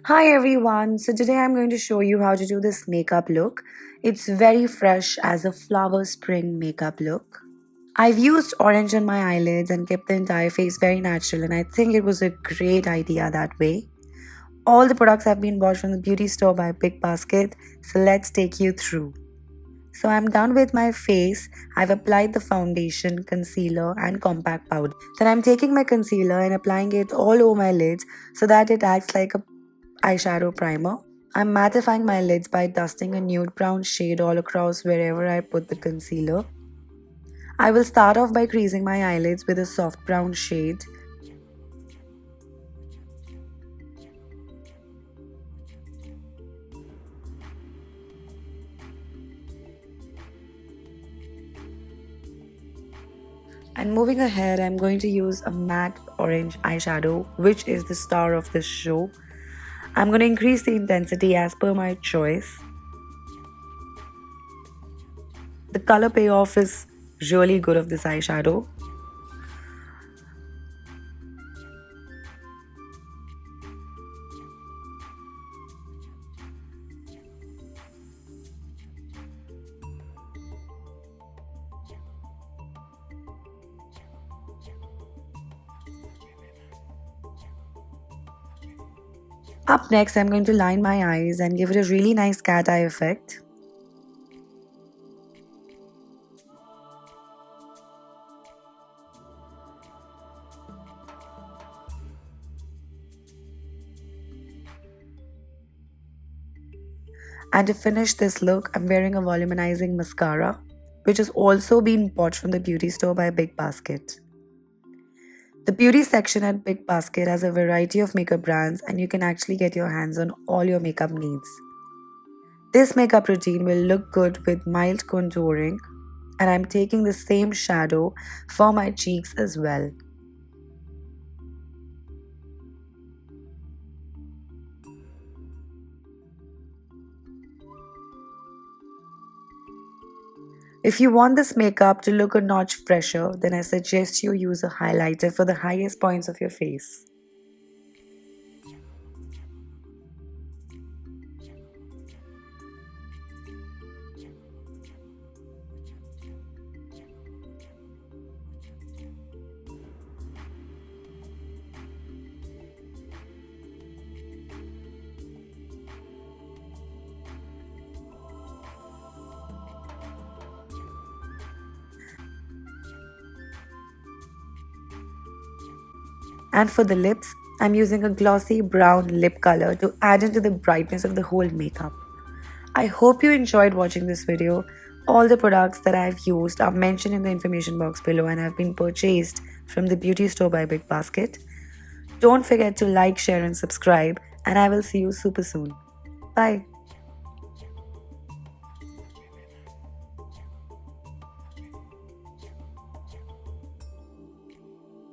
Hi everyone, so today I'm going to show you how to do this makeup look. It's very fresh as a flower spring makeup look. I've used orange on my eyelids and kept the entire face very natural, and I think it was a great idea that way. All the products have been bought from the beauty store by Big Basket, so let's take you through. So I'm done with my face. I've applied the foundation, concealer and compact powder. Then I'm taking my concealer and applying it all over my lids so that it acts like a eyeshadow primer. I'm mattifying my lids by dusting a nude brown shade all across wherever I put the concealer. I will start off by creasing my eyelids with a soft brown shade. And moving ahead, I'm going to use a matte orange eyeshadow, which is the star of this show. I'm going to increase the intensity as per my choice. The color payoff is really good of this eyeshadow. Up next, I'm going to line my eyes and give it a really nice cat eye effect. And to finish this look, I'm wearing a volumizing mascara, which has also been bought from the beauty store by Big Basket. The beauty section at Big Basket has a variety of makeup brands, and you can actually get your hands on all your makeup needs. This makeup routine will look good with mild contouring, and I'm taking the same shadow for my cheeks as well. If you want this makeup to look a notch fresher, then I suggest you use a highlighter for the highest points of your face. And for the lips, I'm using a glossy brown lip color to add into the brightness of the whole makeup. I hope you enjoyed watching this video. All the products that I've used are mentioned in the information box below and have been purchased from the beauty store by Big Basket. Don't forget to like, share and subscribe, and I will see you super soon. Bye.